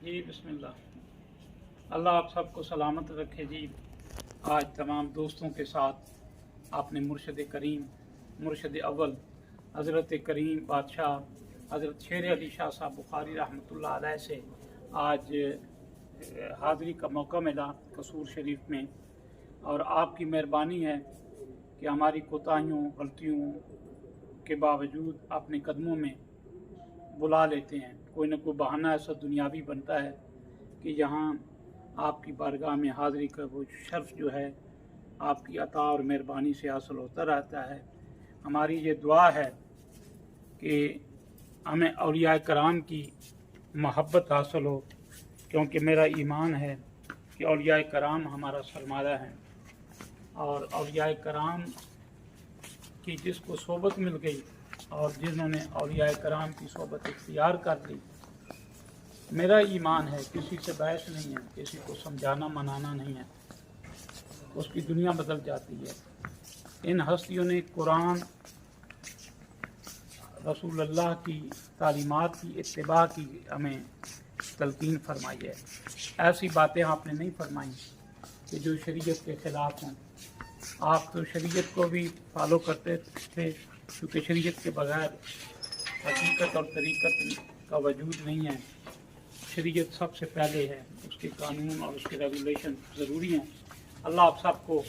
जी बिस्मिल्लाह। अल्लाह आप सबको सलामत रखे जी। आज तमाम दोस्तों के साथ आपने मुर्शद करीम, मुर्शद अव्वल हज़रत करीम बादशाह हज़रत शेर अली शाह साहब बुखारी रहमतुल्लाह अलैह से आज हाज़री का मौका मिला कसूर शरीफ में, और आपकी मेहरबानी है कि हमारी कोताहियों गलतियों के बावजूद अपने कदमों में बुला लेते हैं। कोई न कोई बहाना ऐसा दुनियावी बनता है कि यहाँ आपकी बारगाह में हाज़री का वो शर्फ जो है आपकी अता और मेहरबानी से हासिल होता रहता है। हमारी ये दुआ है कि हमें औलिया कराम की मोहब्बत हासिल हो, क्योंकि मेरा ईमान है कि औलिया कराम हमारा सरमाया है, और औलिया कराम की जिसको सोबत मिल गई और जिन्होंने औलिया कराम की सोबत इख्तियार कर ली, मेरा ईमान है किसी से बहस नहीं है, किसी को समझाना मनाना नहीं है, उसकी दुनिया बदल जाती है। इन हस्तियों ने कुरान रसूलुल्लाह की तालीमात की इत्तिबा की हमें तलकीन फरमाई है। ऐसी बातें आपने नहीं फरमाई कि जो शरीयत के ख़िलाफ़ हों। आप तो शरीयत को भी फॉलो करते थे, क्योंकि शरीयत के बगैर हकीकत और तरीक़त का वजूद नहीं है। शरीयत सबसे पहले है, उसके कानून और उसके रेगुलेशन ज़रूरी हैं। अल्लाह आप सबको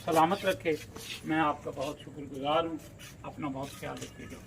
सलामत रखे। मैं आपका बहुत शुक्रगुज़ार हूँ। अपना बहुत ख्याल रखिएगा।